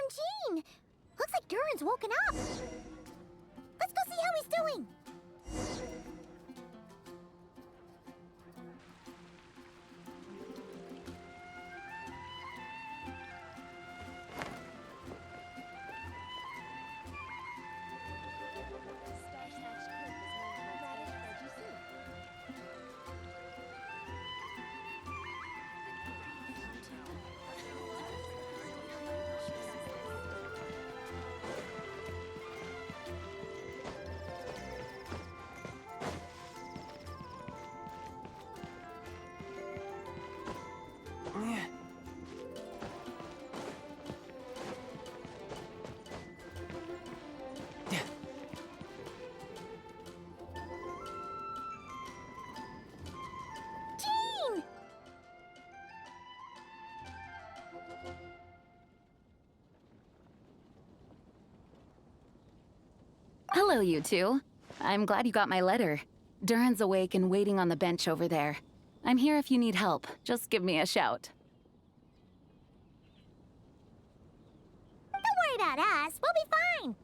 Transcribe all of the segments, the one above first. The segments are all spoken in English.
found Gene! Looks like Duran's woken up. Let's go see how he's doing. Gene! Hello, you two. I'm glad you got my letter. Duran's awake and waiting on the bench over there. I'm here if you need help. Just give me a shout. Don't worry about us. We'll be fine.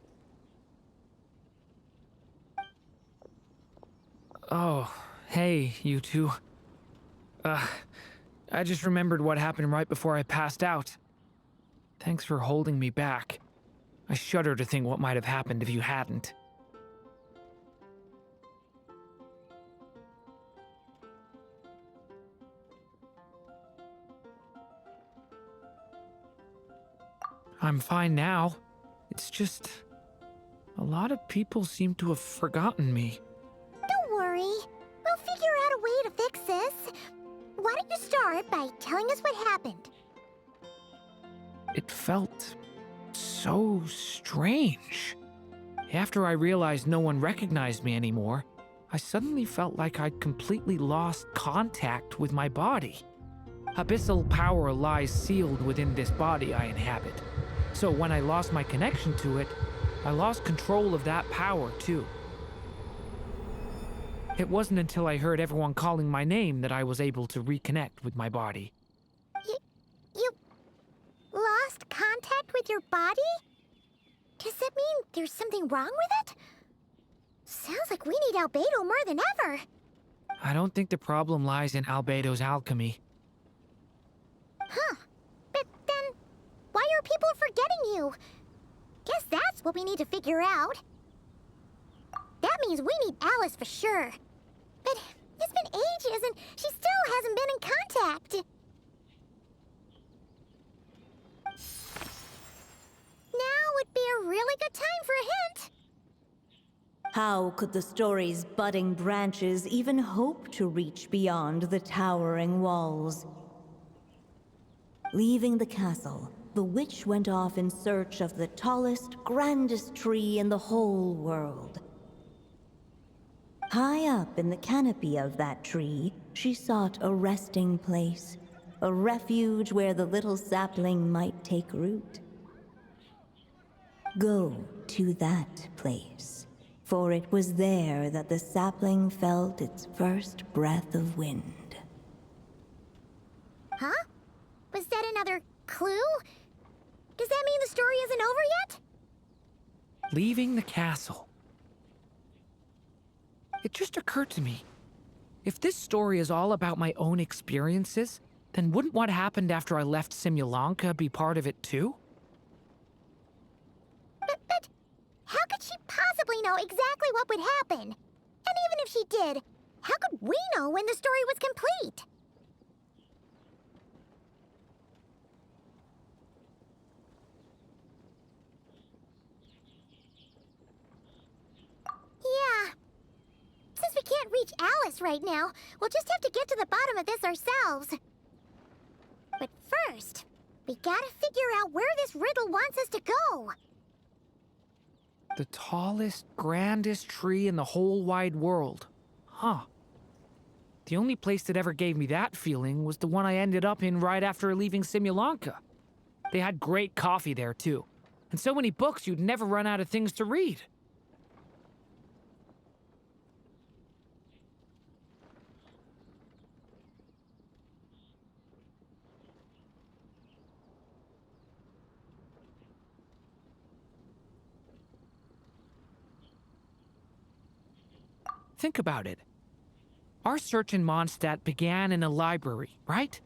Oh, hey, you two. I just remembered what happened right before I passed out. Thanks for holding me back. I shudder to think what might have happened if you hadn't. I'm fine now. It's just... a lot of people seem to have forgotten me. Don't worry. We'll figure out a way to fix this. Why don't you start by telling us what happened? It felt so strange. After I realized no one recognized me anymore, I suddenly felt like I'd completely lost contact with my body. Abyssal power lies sealed within this body I inhabit. So when I lost my connection to it, I lost control of that power too. It wasn't until I heard everyone calling my name that I was able to reconnect with my body. You lost contact with your body? Does that mean there's something wrong with it? Sounds like we need Albedo more than ever. I don't think the problem lies in Albedo's alchemy. Huh. But then, why are people forgetting you? Guess that's what we need to figure out. That means we need Alice for sure. But it's been ages and she still hasn't been in contact. Now would be a really good time for a hint. How could the story's budding branches even hope to reach beyond the towering walls? Leaving the castle, the witch went off in search of the tallest, grandest tree in the whole world. High up in the canopy of that tree, she sought a resting place, a refuge where the little sapling might take root. Go to that place, for it was there that the sapling felt its first breath of wind. Huh? Was that another clue? Does that mean the story isn't over yet? Leaving the castle. It just occurred to me. If this story is all about my own experiences, then wouldn't what happened after I left Simulanka be part of it too? But how could she possibly know exactly what would happen? And even if she did, how could we know when the story was complete? Yeah. Since we can't reach Alice right now, we'll just have to get to the bottom of this ourselves. But first, we gotta figure out where this riddle wants us to go. The tallest, grandest tree in the whole wide world. Huh. The only place that ever gave me that feeling was the one I ended up in right after leaving Simulanka. They had great coffee there too, and so many books you'd never run out of things to read. think about it. Our search in Mondstadt began in a library, right?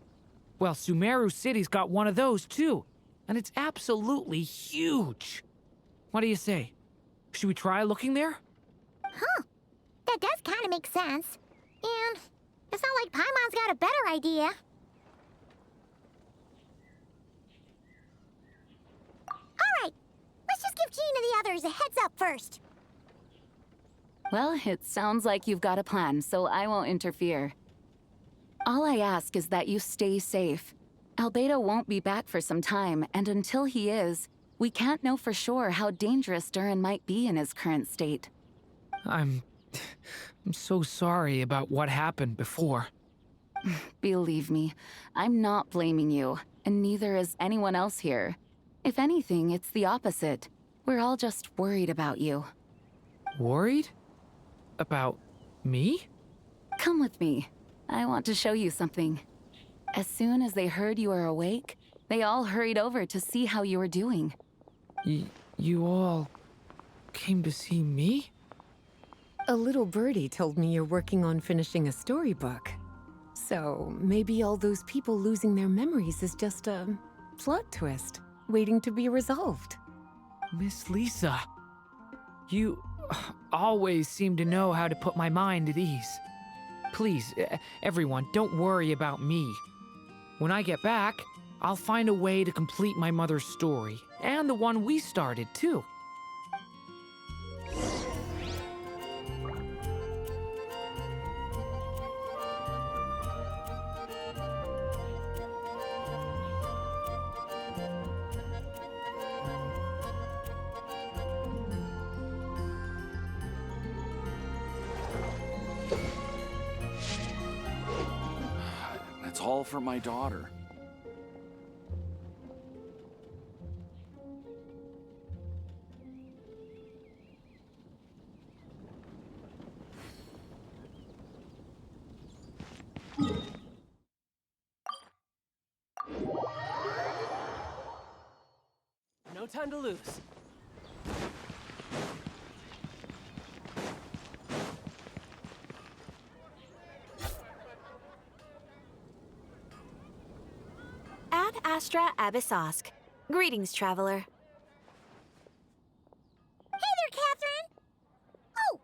Well, Sumeru City's got one of those too, and it's absolutely huge. What do you say? Should we try looking there? Huh. That does kind of make sense. And it's not like Paimon's got a better idea. Alright, let's just give Jean and the others a heads up first. Well, it sounds like you've got a plan, so I won't interfere. All I ask is that you stay safe. Albedo won't be back for some time, and until he is, we can't know for sure how dangerous Duran might be in his current state. I'm so sorry about what happened before. Believe me, I'm not blaming you, and neither is anyone else here. If anything, it's the opposite. We're all just worried about you. Worried? About me? Come with me. I want to show you something. As soon as they heard you were awake, they all hurried over to see how you were doing. You all came to see me? A little birdie told me you're working on finishing a storybook. So maybe all those people losing their memories is just a plot twist waiting to be resolved. Miss Lisa, you always seem to know how to put my mind at ease. Please, everyone, don't worry about me. When I get back, I'll find a way to complete my mother's story, and the one we started, too. That's all for my daughter. No time to lose. Ad Astra Abyssosk. Greetings, traveler. Hey there, Catherine! Oh,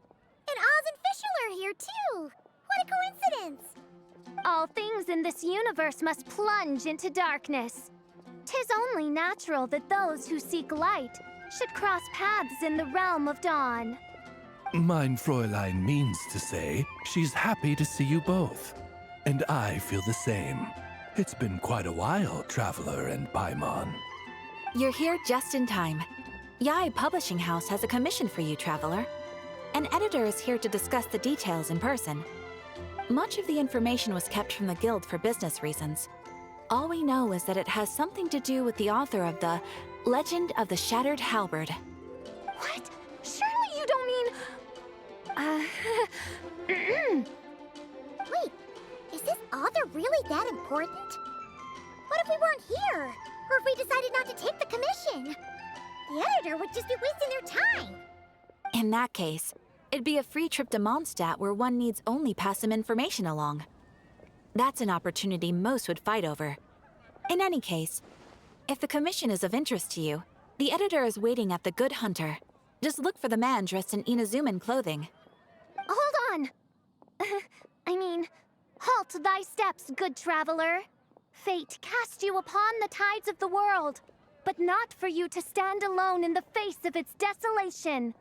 and Oz and Fischl are here too! What a coincidence! All things in this universe must plunge into darkness. 'Tis only natural that those who seek light should cross paths in the realm of dawn. Mein Fräulein means to say she's happy to see you both. And I feel the same. It's been quite a while, Traveler and Paimon. You're here just in time. Yai Publishing House has a commission for you, traveler. An editor is here to discuss the details in person. Much of the information was kept from the guild for business reasons. All we know is that it has something to do with the author of the Legend of the Shattered Halberd. What? Surely you don't mean... Wait, is this author really that important? What if we weren't here? Or if we decided not to take the commission? The editor would just be wasting their time. In that case, it'd be a free trip to Mondstadt where one needs only pass some information along. That's an opportunity most would fight over. In any case, if the commission is of interest to you, the editor is waiting at the Good Hunter. Just look for the man dressed in Inazuman clothing. Hold on! Halt thy steps, good traveler. Fate cast you upon the tides of the world, but not for you to stand alone in the face of its desolation.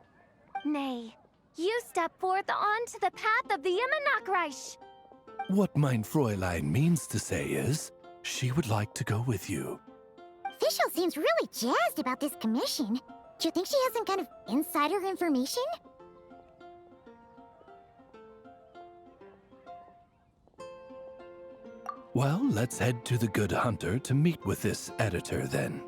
Nay, you step forth onto the path of the Immernachtreich. What mein Fräulein means to say is, she would like to go with you. Fischl seems really jazzed about this commission. Do you think she has some kind of insider information? Well, let's head to the Good Hunter to meet with this editor then.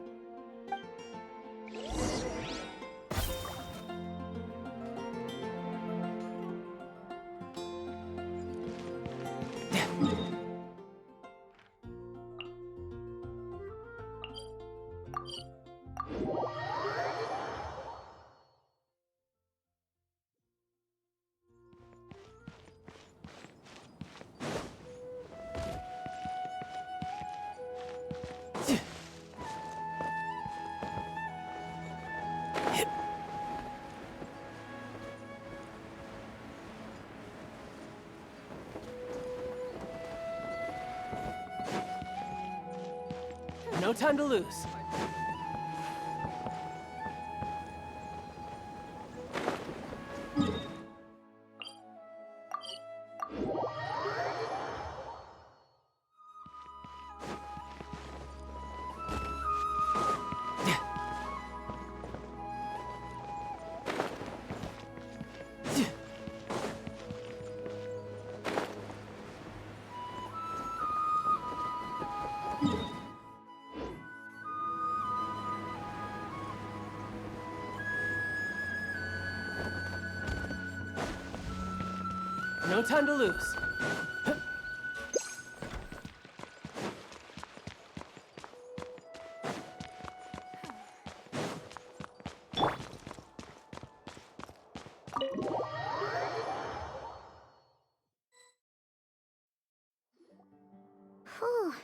No time to lose. No time to lose. Whew.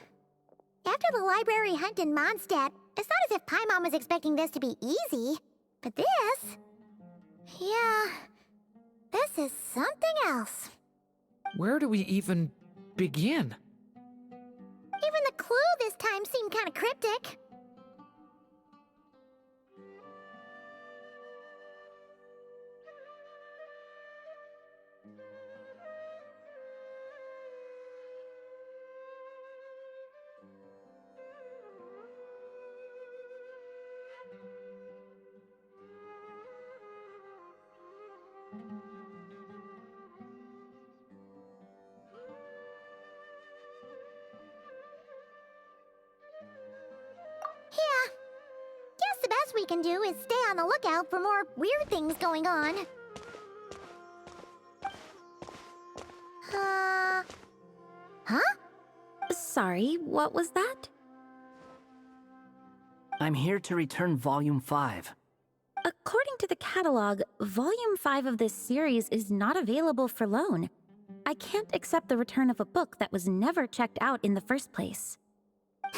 After the library hunt in Mondstadt, it's not as if Paimon was expecting this to be easy. But this... yeah... this is something else. Where do we even begin? Even the clue this time seemed kind of cryptic. Yeah. Guess the best we can do is stay on the lookout for more weird things going on. Huh? Sorry, what was that? I'm here to return Volume 5. According to the catalog, Volume 5 of this series is not available for loan. I can't accept the return of a book that was never checked out in the first place.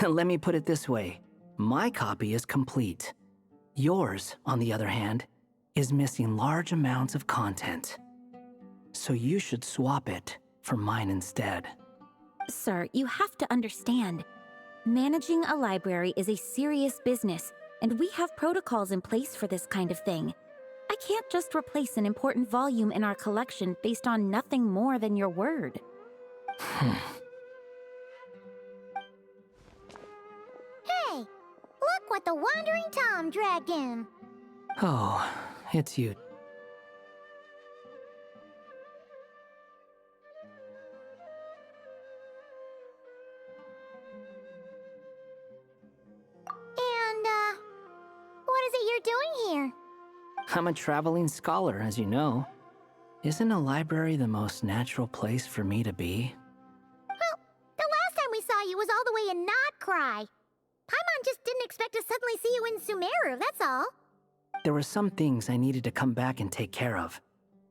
Let me put it this way. My copy is complete. Yours, on the other hand, is missing large amounts of content. So you should swap it for mine instead. Sir, you have to understand. Managing a library is a serious business, and we have protocols in place for this kind of thing. I can't just replace an important volume in our collection based on nothing more than your word. Hey! Look what the Wandering Tom dragged in! Oh, it's you. And, what is it you're doing here? I'm a traveling scholar, as you know. Isn't a library the most natural place for me to be? Well, the last time we saw you was all the way in Notcry. Paimon just didn't expect to suddenly see you in Sumeru, that's all. There were some things I needed to come back and take care of.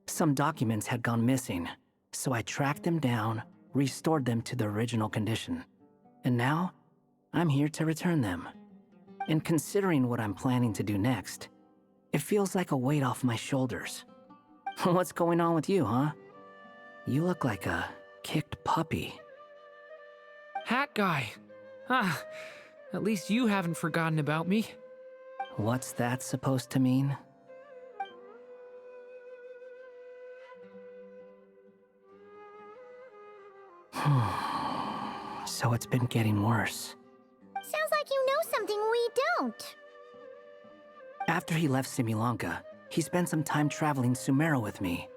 Some documents had gone missing, so I tracked them down, restored them to the original condition. And now, I'm here to return them. And considering what I'm planning to do next, it feels like a weight off my shoulders. What's going on with you, huh? You look like a kicked puppy. Hat guy. Ah, at least you haven't forgotten about me. What's that supposed to mean? So it's been getting worse. Sounds like you know something we don't. After he left Simulanka, he spent some time traveling Sumeru with me.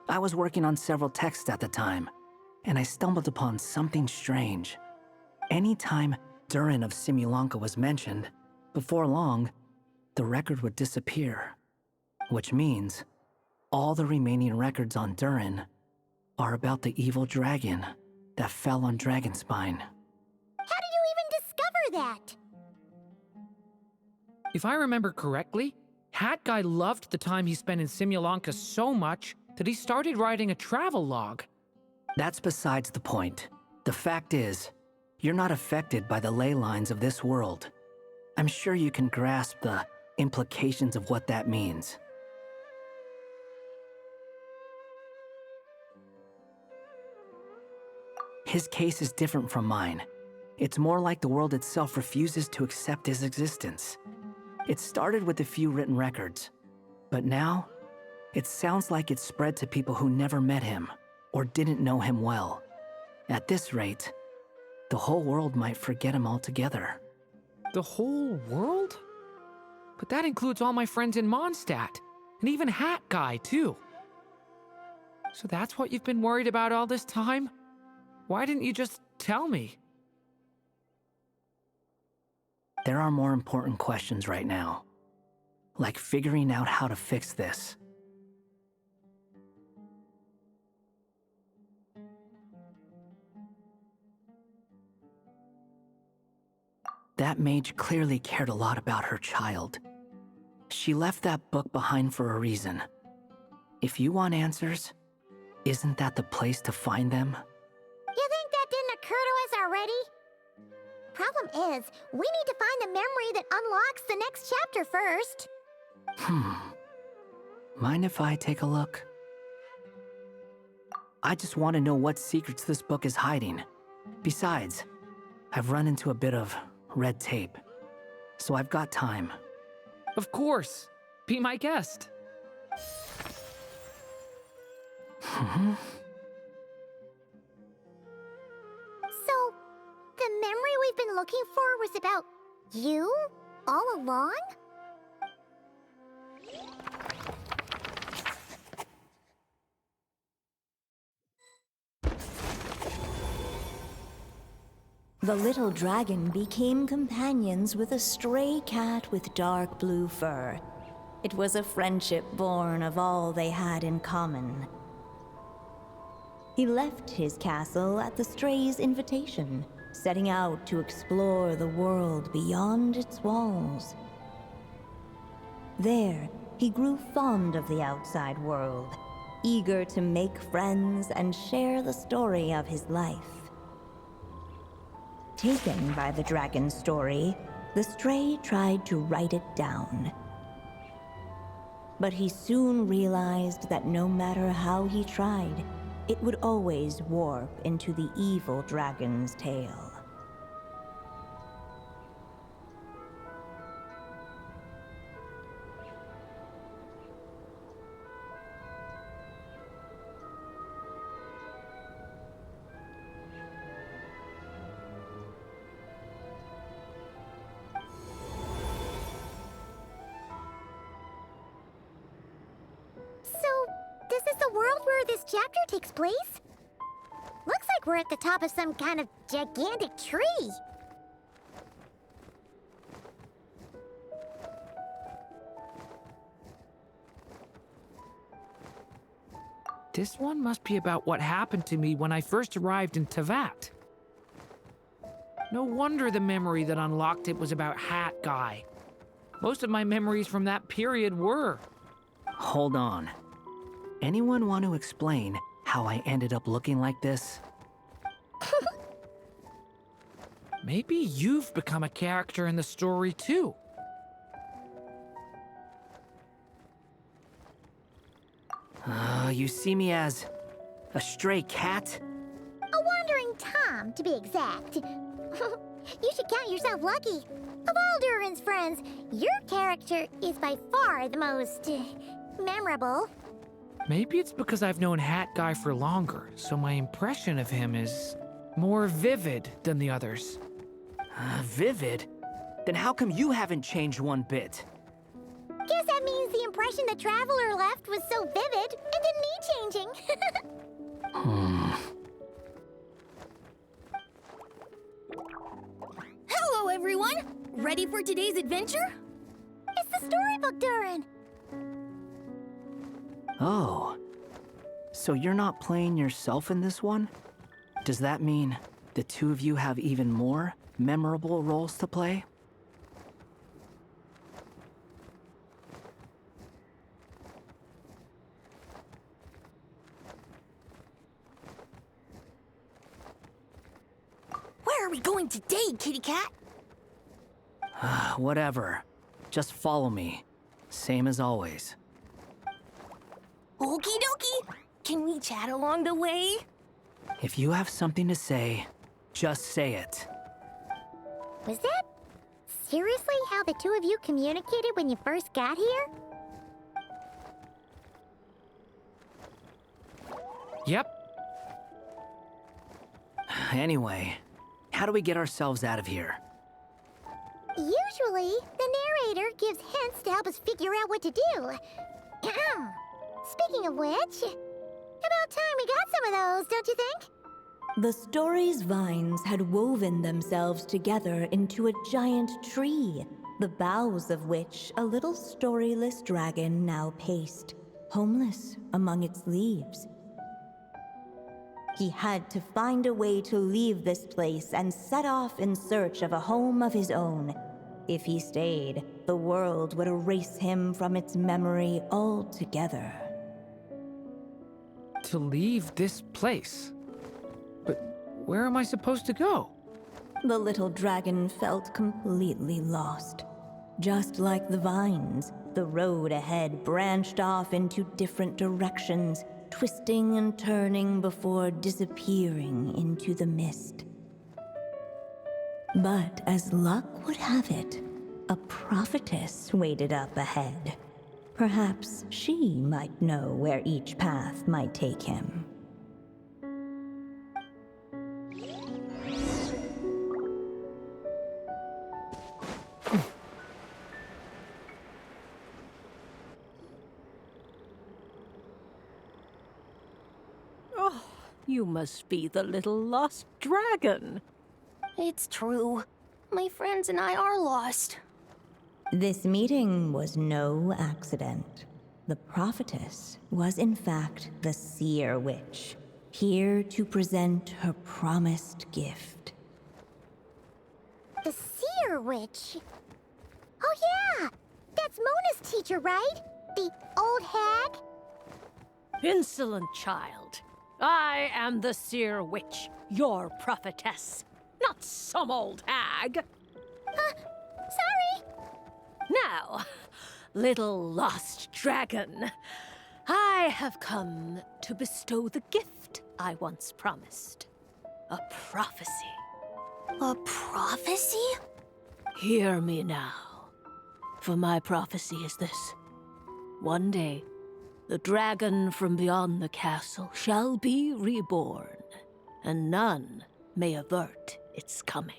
I was working on several texts at the time, and I stumbled upon something strange. Anytime Durin of Simulanka was mentioned, before long, the record would disappear. Which means, all the remaining records on Durin are about the evil dragon that fell on Dragonspine. How did you even discover that? If I remember correctly, Hat Guy loved the time he spent in Simulanka so much that he started writing a travel log. That's besides the point. The fact is, you're not affected by the ley lines of this world. I'm sure you can grasp the implications of what that means. His case is different from mine. It's more like the world itself refuses to accept his existence. It started with a few written records, but now it sounds like it's spread to people who never met him or didn't know him well. At this rate, the whole world might forget him altogether. The whole world? But that includes all my friends in Mondstadt, and even Hat Guy, too. So that's what you've been worried about all this time? Why didn't you just tell me? There are more important questions right now, like figuring out how to fix this. That mage clearly cared a lot about her child. She left that book behind for a reason. If you want answers, isn't that the place to find them? You think that didn't occur to us already? Problem is, we need to find the memory that unlocks the next chapter first. Mind if I take a look? I just want to know what secrets this book is hiding. Besides, I've run into a bit of red tape, so I've got time. Of course. Be my guest. So, the memory we've been looking for was about you all along? The little dragon became companions with a stray cat with dark blue fur. It was a friendship born of all they had in common. He left his castle at the stray's invitation, setting out to explore the world beyond its walls. There, he grew fond of the outside world, eager to make friends and share the story of his life. Taken by the dragon's story, the stray tried to write it down. But he soon realized that no matter how he tried, it would always warp into the evil dragon's tale. Where this chapter takes place? Looks like we're at the top of some kind of gigantic tree. This one must be about what happened to me when I first arrived in Tevat. No wonder the memory that unlocked it was about Hat Guy. Most of my memories from that period were. Hold on. Anyone want to explain how I ended up looking like this? Maybe you've become a character in the story too. You see me as a stray cat? A wandering Tom, to be exact. You should count yourself lucky. Of all Durin's friends, your character is by far the most memorable. Maybe it's because I've known Hat Guy for longer, so my impression of him is more vivid than the others. Vivid? Then how come you haven't changed one bit? Guess that means the impression the Traveler left was so vivid and didn't need changing. Hello, everyone! Ready for today's adventure? It's the storybook, Durin! Oh. So you're not playing yourself in this one? Does that mean the two of you have even more memorable roles to play? Where are we going today, kitty cat? Whatever. Just follow me. Same as always. Okie dokie! Can we chat along the way? If you have something to say, just say it. Was that seriously how the two of you communicated when you first got here? Yep. Anyway, how do we get ourselves out of here? Usually, the narrator gives hints to help us figure out what to do. Speaking of which, about time we got some of those, don't you think? The story's vines had woven themselves together into a giant tree, the boughs of which a little storyless dragon now paced, homeless among its leaves. He had to find a way to leave this place and set off in search of a home of his own. If he stayed, the world would erase him from its memory altogether. To leave this place? But where am I supposed to go? The little dragon felt completely lost. Just like the vines, the road ahead branched off into different directions, twisting and turning before disappearing into the mist. But as luck would have it, a prophetess waited up ahead. Perhaps she might know where each path might take him. Oh, you must be the little lost dragon. It's true. My friends and I are lost. This meeting was no accident. The prophetess was in fact the seer witch, here to present her promised gift. The seer witch? Oh yeah! That's Mona's teacher, right? The old hag? Insolent child. I am the seer witch, your prophetess, not some old hag. Sorry! Now, little lost dragon, I have come to bestow the gift I once promised. A prophecy. A prophecy? Hear me now, for my prophecy is this. One day, the dragon from beyond the castle shall be reborn, and none may avert its coming.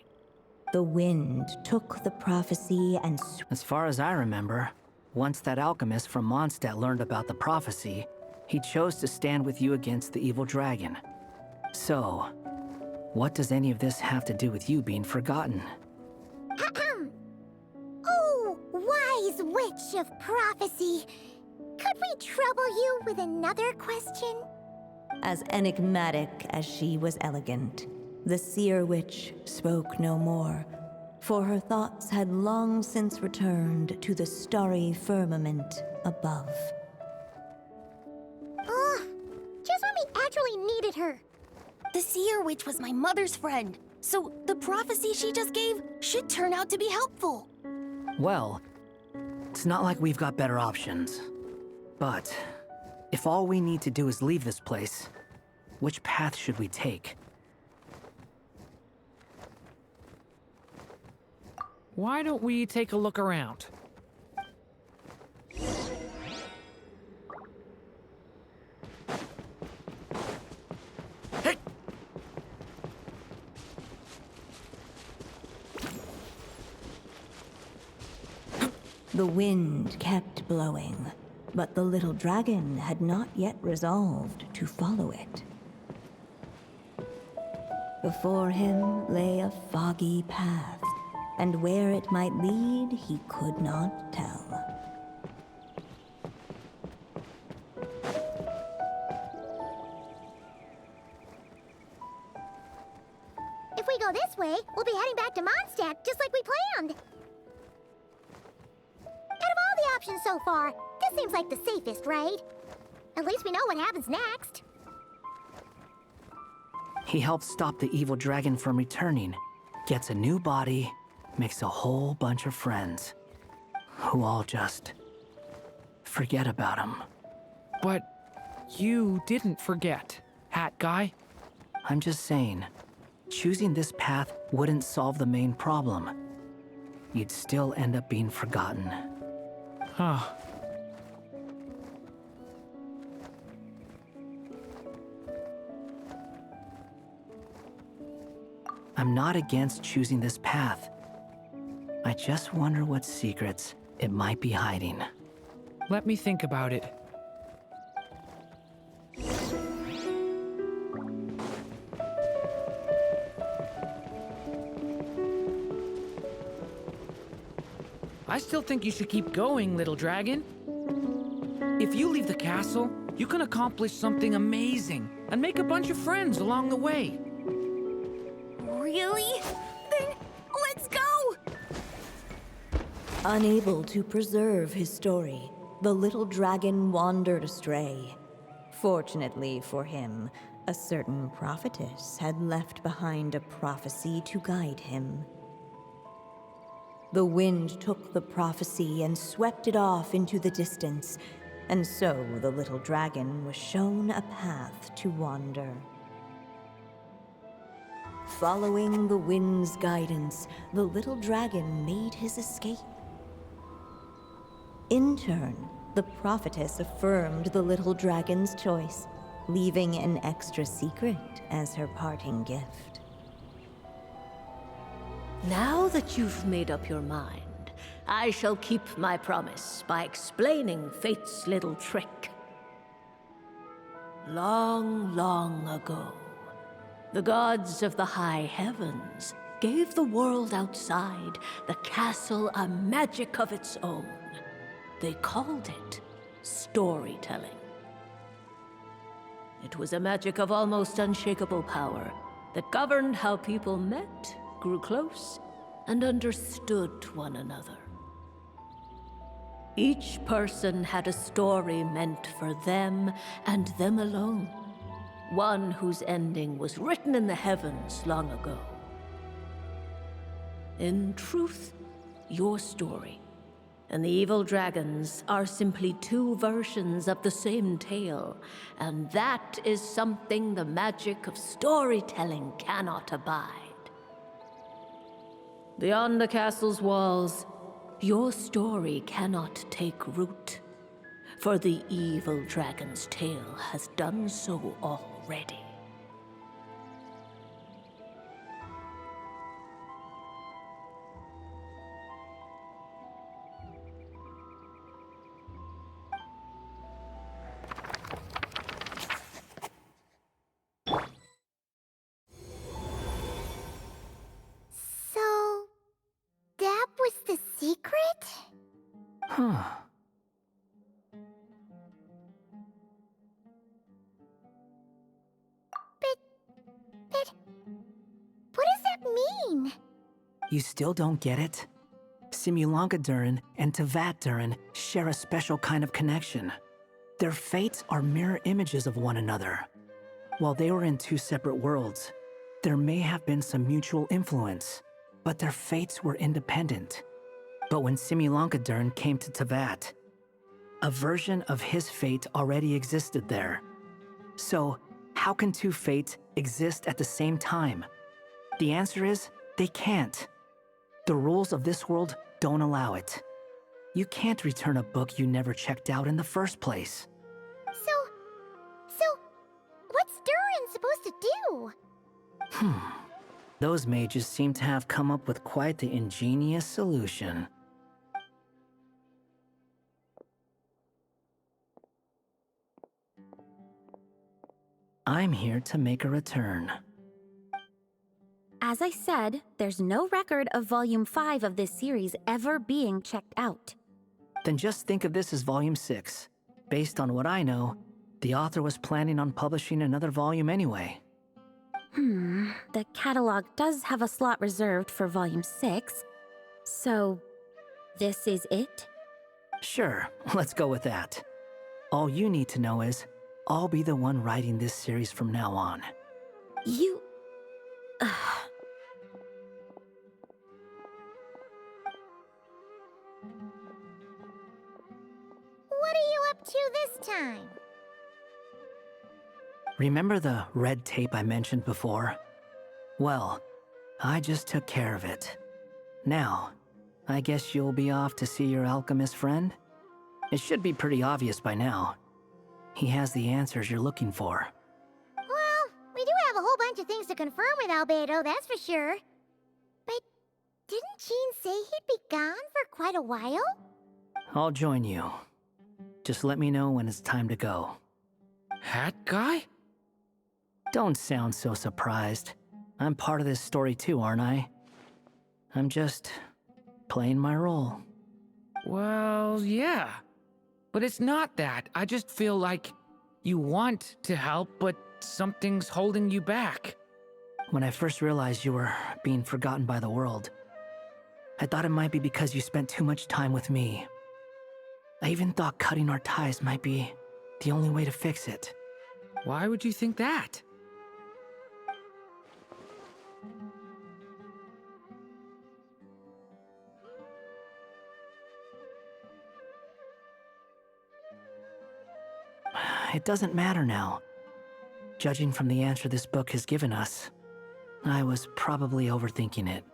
The wind took the prophecy and... As far as I remember, once that alchemist from Mondstadt learned about the prophecy, he chose to stand with you against the evil dragon. So, what does any of this have to do with you being forgotten? Oh, wise witch of prophecy! Could we trouble you with another question? As enigmatic as she was elegant, the seer witch spoke no more, for her thoughts had long since returned to the starry firmament above. Just when we actually needed her. The seer witch was my mother's friend, so the prophecy she just gave should turn out to be helpful. Well, it's not like we've got better options. But if all we need to do is leave this place, which path should we take? Why don't we take a look around? Hey! The wind kept blowing, but the little dragon had not yet resolved to follow it. Before him lay a foggy path, and where it might lead, he could not tell. If we go this way, we'll be heading back to Mondstadt, just like we planned. Out of all the options so far, this seems like the safest, right? At least we know what happens next. He helps stop the evil dragon from returning, gets a new body, makes a whole bunch of friends, who all just forget about him. But you didn't forget, Hat Guy. I'm just saying, choosing this path wouldn't solve the main problem. You'd still end up being forgotten. Huh. I'm not against choosing this path. I just wonder what secrets it might be hiding. Let me think about it. I still think you should keep going, little dragon. If you leave the castle, you can accomplish something amazing and make a bunch of friends along the way. Really? Then let's go! Unable to preserve his story, the little dragon wandered astray. Fortunately for him, a certain prophetess had left behind a prophecy to guide him. The wind took the prophecy and swept it off into the distance, and so the little dragon was shown a path to wander. Following the wind's guidance, the little dragon made his escape. In turn, the prophetess affirmed the little dragon's choice, leaving an extra secret as her parting gift. Now that you've made up your mind, I shall keep my promise by explaining Fate's little trick. Long, long ago, the gods of the high heavens gave the world outside the castle a magic of its own. They called it storytelling. It was a magic of almost unshakable power that governed how people met, grew close, and understood one another. Each person had a story meant for them and them alone, one whose ending was written in the heavens long ago. In truth, your story and the evil dragons are simply two versions of the same tale, and that is something the magic of storytelling cannot abide. Beyond the castle's walls, your story cannot take root, for the evil dragon's tale has done so already. So, that was the secret? Huh. But, what does that mean? You still don't get it? Simulanka Durin and Tevat Durin share a special kind of connection. Their fates are mirror images of one another. While they were in two separate worlds, there may have been some mutual influence, but their fates were independent. But when Simulanka Durin came to Tevat, a version of his fate already existed there. So, how can two fates exist at the same time? The answer is, they can't. The rules of this world don't allow it. You can't return a book you never checked out in the first place. So, what's Durin supposed to do? Those mages seem to have come up with quite the ingenious solution. I'm here to make a return. As I said, there's no record of Volume 5 of this series ever being checked out. Then just think of this as Volume 6. Based on what I know, the author was planning on publishing another volume anyway. The catalog does have a slot reserved for Volume 6. So, this is it? Sure, let's go with that. All you need to know is, I'll be the one writing this series from now on. You... What are you up to this time? Remember the red tape I mentioned before? Well, I just took care of it. Now, I guess you'll be off to see your alchemist friend? It should be pretty obvious by now. He has the answers you're looking for. Well, we do have a whole bunch of things to confirm with Albedo, that's for sure. But didn't Jean say he'd be gone for quite a while? I'll join you. Just let me know when it's time to go. Hat guy? Don't sound so surprised. I'm part of this story too, aren't I? I'm just playing my role. Well, yeah. But it's not that. I just feel like you want to help, but something's holding you back. When I first realized you were being forgotten by the world, I thought it might be because you spent too much time with me. I even thought cutting our ties might be the only way to fix it. Why would you think that? It doesn't matter now. Judging from the answer this book has given us, I was probably overthinking it.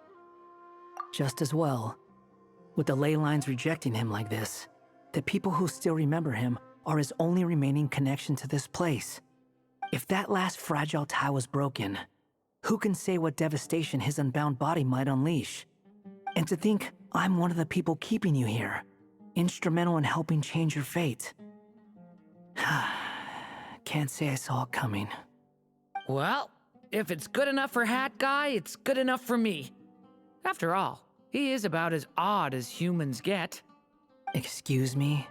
Just as well, with the ley lines rejecting him like this, the people who still remember him are his only remaining connection to this place. If that last fragile tie was broken, who can say what devastation his unbound body might unleash? And to think I'm one of the people keeping you here, instrumental in helping change your fate. Can't say I saw it coming. Well, if it's good enough for Hat Guy, it's good enough for me. After all, he is about as odd as humans get. Excuse me?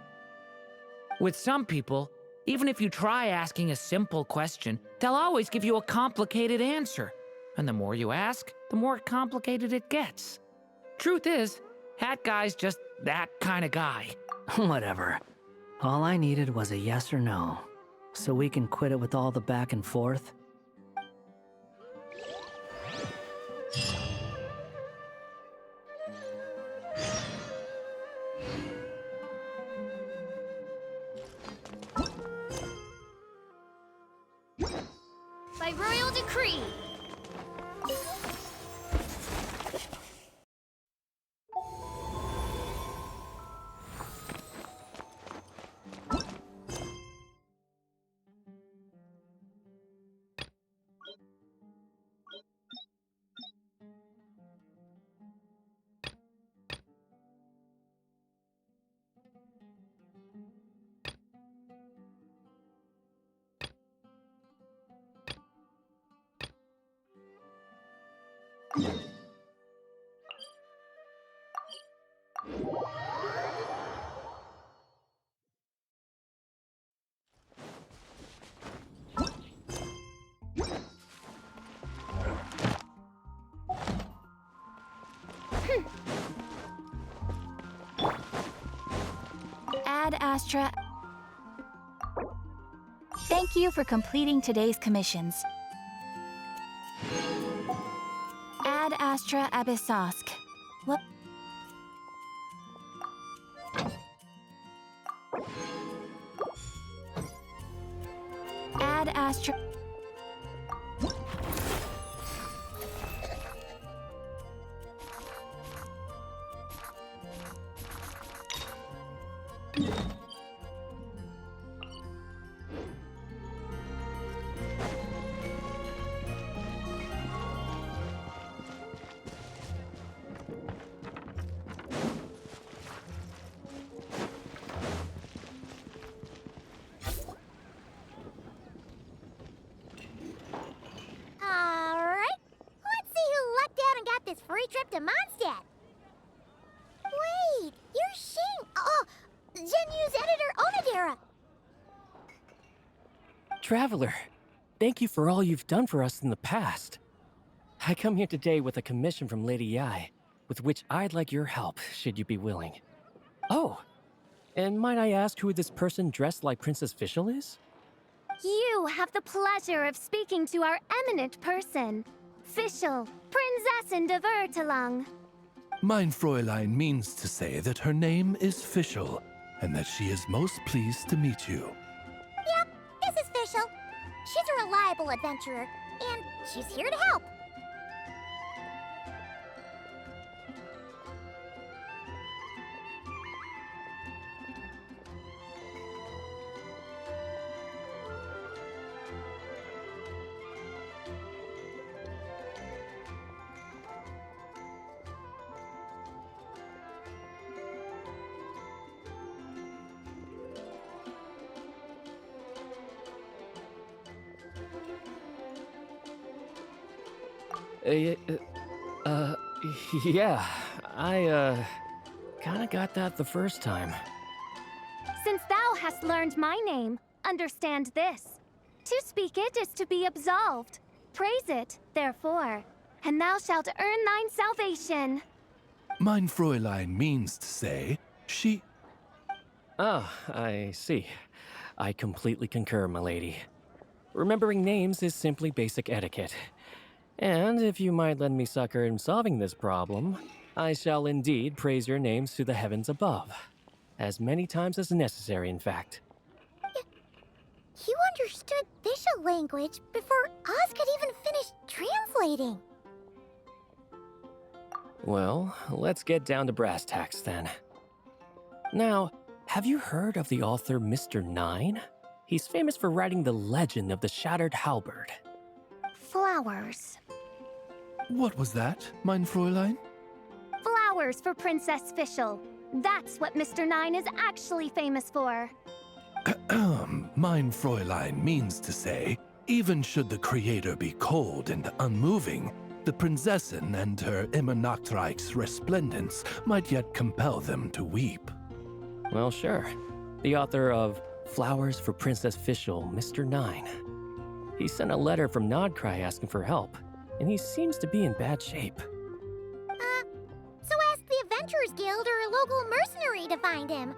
With some people, even if you try asking a simple question, they'll always give you a complicated answer. And the more you ask, the more complicated it gets. Truth is, Hat Guy's just that kind of guy. Whatever. All I needed was a yes or no, so we can quit it with all the back and forth. By royal decree. Ad Astra. Thank you for completing today's commissions. Ad Astra Abyssosk. What? Ad Astra. This free trip to Mondstadt. Wait, you're Shing. Oh, Genyu's editor, Onodera. Traveler, thank you for all you've done for us in the past. I come here today with a commission from Lady Yai, with which I'd like your help, should you be willing. Oh, and might I ask who this person dressed like Princess Fischl is? You have the pleasure of speaking to our eminent person, Fischl, Prinzessin de Vertalang. Mein Fräulein means to say that her name is Fischl, and that she is most pleased to meet you. Yep, this is Fischl. She's a reliable adventurer, and she's here to help. Yeah, I, kinda got that the first time. Since thou hast learned my name, understand this. To speak it is to be absolved. Praise it, therefore, and thou shalt earn thine salvation. Mein Fräulein means to say, she... Ah, I see. I completely concur, milady. Remembering names is simply basic etiquette. And if you might lend me succor in solving this problem, I shall indeed praise your names to the heavens above. As many times as necessary, in fact. You understood official language before Oz could even finish translating. Well, let's get down to brass tacks then. Now, have you heard of the author Mr. Nine? He's famous for writing the legend of the Shattered Halberd. Flowers. What was that, mein Fräulein? Flowers for Princess Fischl. That's what Mr. Nine is actually famous for. Mein Fräulein means to say, even should the creator be cold and unmoving, the Prinzessin and her immer Nachtreich's resplendence might yet compel them to weep. Well, sure. The author of Flowers for Princess Fischl, Mr. Nine. He sent a letter from Nodcry asking for help, and he seems to be in bad shape. So ask the Adventurers Guild or a local mercenary to find him.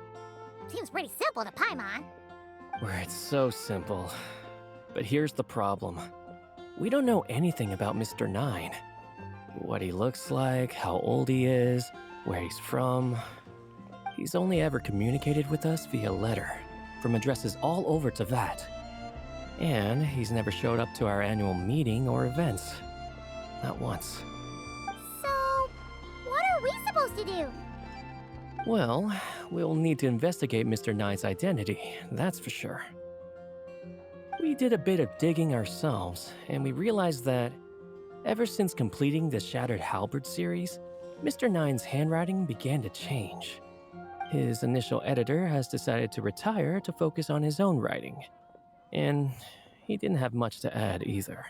Seems pretty simple to Paimon. Where it's so simple. But here's the problem. We don't know anything about Mr. Nine. What he looks like, how old he is, where he's from. He's only ever communicated with us via letter, from addresses all over Teyvat. And he's never showed up to our annual meeting or events. Not once. So, what are we supposed to do? Well, we'll need to investigate Mr. Nine's identity, that's for sure. We did a bit of digging ourselves, and we realized that ever since completing the Shattered Halberd series, Mr. Nine's handwriting began to change. His initial editor has decided to retire to focus on his own writing. And he didn't have much to add either.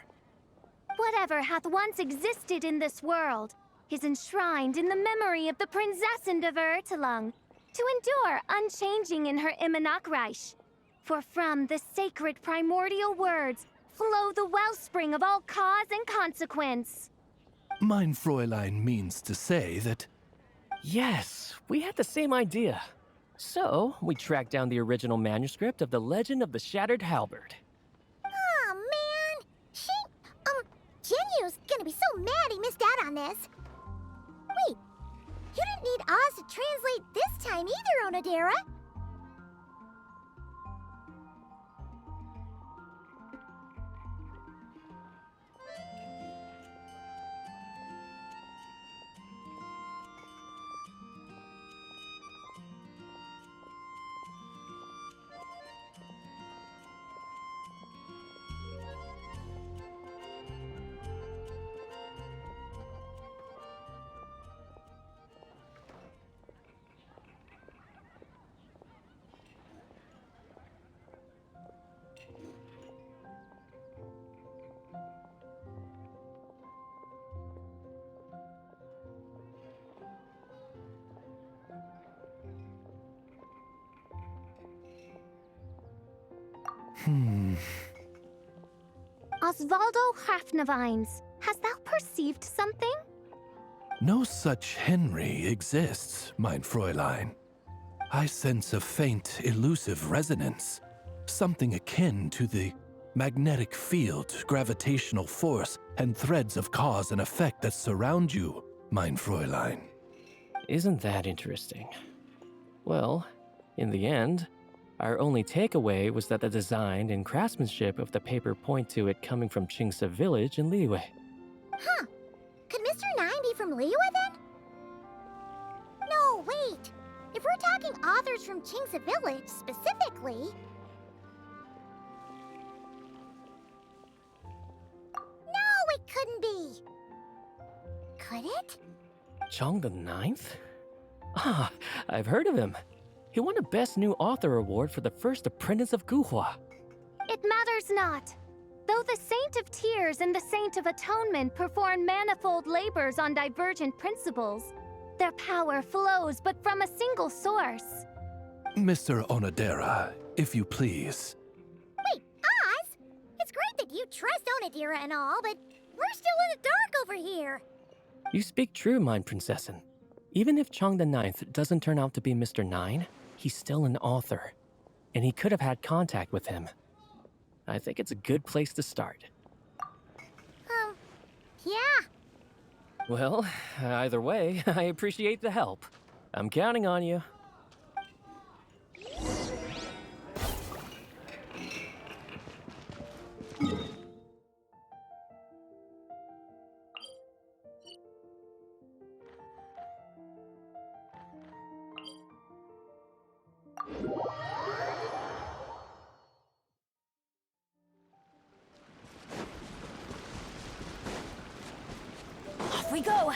Whatever hath once existed in this world is enshrined in the memory of the Prinzessin de Vertelung, to endure unchanging in her Immanakreich. For from the sacred primordial words flow the wellspring of all cause and consequence. Mein Fräulein means to say that... Yes, we had the same idea. So, we tracked down the original manuscript of the Legend of the Shattered Halberd. Aw, man! Genyu's gonna be so mad he missed out on this. Wait, you didn't need Oz to translate this time either, Onodera. Osvaldo Hafnavines, hast thou perceived something? No such Henry exists, mein Fräulein. I sense a faint, elusive resonance. Something akin to the magnetic field, gravitational force, and threads of cause and effect that surround you, mein Fräulein. Isn't that interesting? Well, in the end, Our only takeaway was that the design and craftsmanship of the paper point to it coming from Chingsa village in Liyue. Huh. Could Mr. Nine be from Liyue then? No, wait. If we're talking authors from Chingsa village specifically... No, it couldn't be. Could it? Chong the Ninth? Ah, I've heard of him. He won a Best New Author award for the first apprentice of Guhua. It matters not. Though the Saint of Tears and the Saint of Atonement perform manifold labors on divergent principles, their power flows but from a single source. Mr. Onodera, if you please. Wait, Oz? It's great that you trust Onodera and all, but we're still in the dark over here. You speak true, Mind Princessin. Even if Chong the Ninth doesn't turn out to be Mr. Nine, he's still an author, and he could have had contact with him. I think it's a good place to start. Yeah. Well, either way, I appreciate the help. I'm counting on you. Off we go!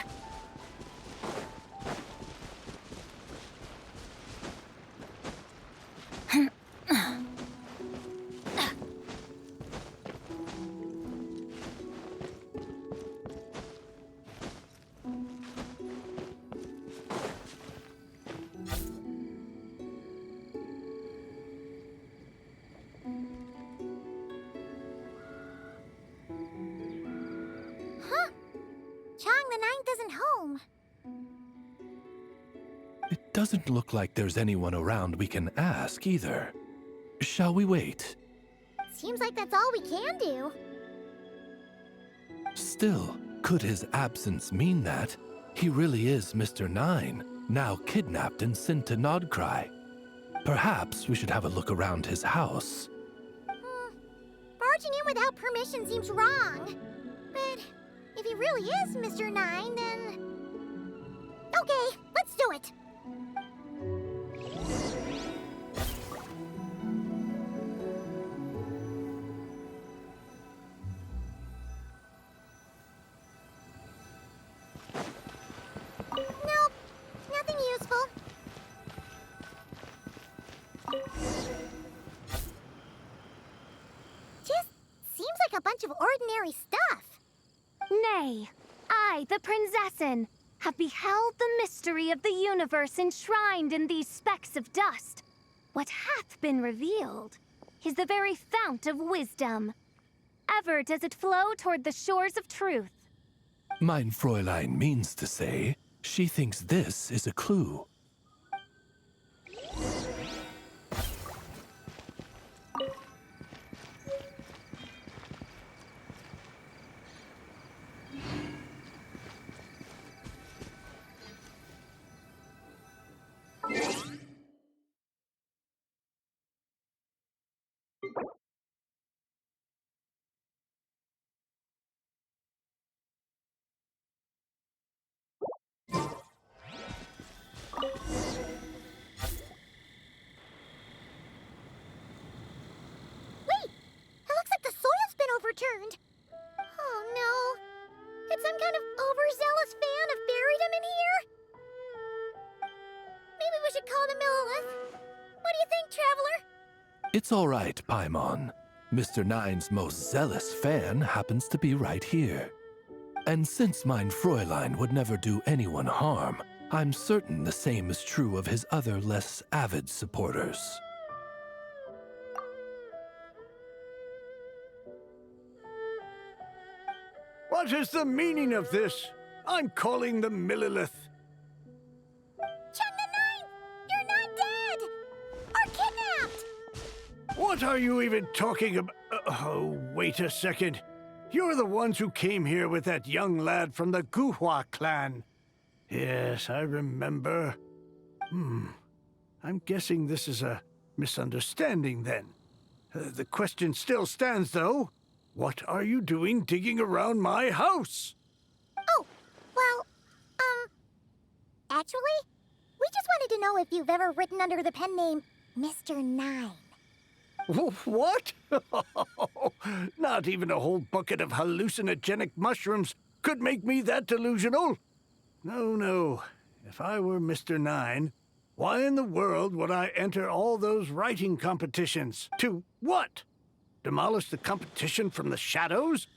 Huh? Chong the Ninth isn't home. It doesn't look like there's anyone around we can ask either. Shall we wait? Seems like that's all we can do. Still, could his absence mean that he really is Mr. Nine, now kidnapped and sent to Nodcry? Perhaps we should have a look around his house. Barging in without permission seems wrong. But if he really is Mr. Nine, then... Okay, let's do it. Nope, nothing useful. Just seems like a bunch of ordinary stuff. Nay, I, the Princessin, have beheld the mystery of the universe enshrined in these specks of dust. What hath been revealed is the very fount of wisdom. Ever does it flow toward the shores of truth. Mein Fräulein means to say, she thinks this is a clue. Overturned. Oh no. Did some kind of overzealous fan have buried him in here? Maybe we should call him Millilith. What do you think, Traveler? It's all right, Paimon. Mr. Nine's most zealous fan happens to be right here. And since Mein Fräulein would never do anyone harm, I'm certain the same is true of his other less avid supporters. What is the meaning of this? I'm calling the Millilith. Chong the Ninth! You're not dead! Or kidnapped! What are you even talking about? Oh, wait a second. You're the ones who came here with that young lad from the Guhua clan. Yes, I remember. I'm guessing this is a misunderstanding then. The question still stands, though. What are you doing digging around my house? Oh, well, actually, we just wanted to know if you've ever written under the pen name Mr. Nine. What? Not even a whole bucket of hallucinogenic mushrooms could make me that delusional. No, no. If I were Mr. Nine, why in the world would I enter all those writing competitions? To what? Demolish the competition from the shadows?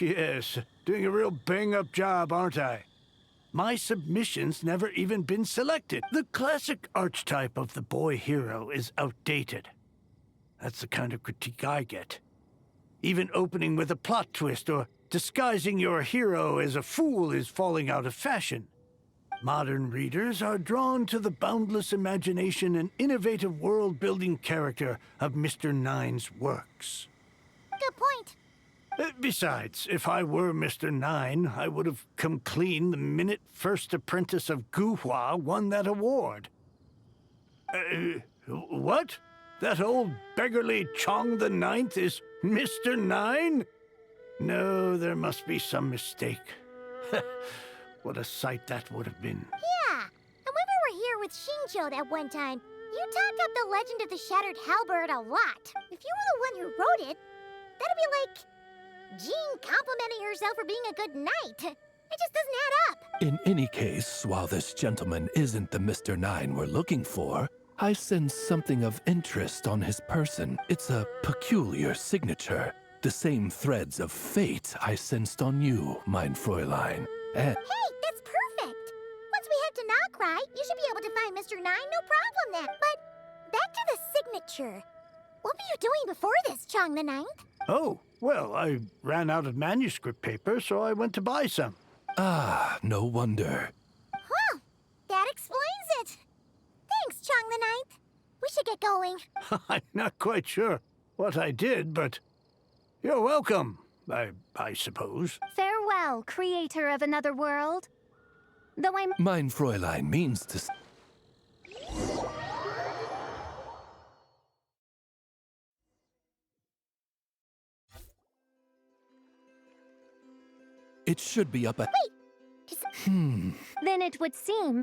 Yes, doing a real bang-up job, aren't I? My submission's never even been selected. The classic archetype of the boy hero is outdated. That's the kind of critique I get. Even opening with a plot twist or disguising your hero as a fool is falling out of fashion. Modern readers are drawn to the boundless imagination and innovative world-building character of Mr. Nine's works. Good point. Besides, if I were Mr. Nine, I would have come clean the minute First Apprentice of Guhua won that award. What? That old beggarly Chong the Ninth is Mr. Nine? No, there must be some mistake. What a sight that would have been. Yeah, and when we were here with Shinjo that one time, you talked up the legend of the Shattered Halberd a lot. If you were the one who wrote it, that'd be like Jean complimenting herself for being a good knight. It just doesn't add up. In any case, while this gentleman isn't the Mr. Nine we're looking for, I sense something of interest on his person. It's a peculiar signature. The same threads of fate I sensed on you, mein Fräulein. Hey, that's perfect! Once we head to Nagrai, you should be able to find Mr. Nine, no problem then. But back to the signature. What were you doing before this, Chong the Ninth? Oh, well, I ran out of manuscript paper, so I went to buy some. Ah, no wonder. Huh, that explains it. Thanks, Chong the Ninth. We should get going. I'm not quite sure what I did, but you're welcome, I suppose. Farewell, creator of another world. Though I'm... Mein Fräulein means to... It should be up at... Wait! Then it would seem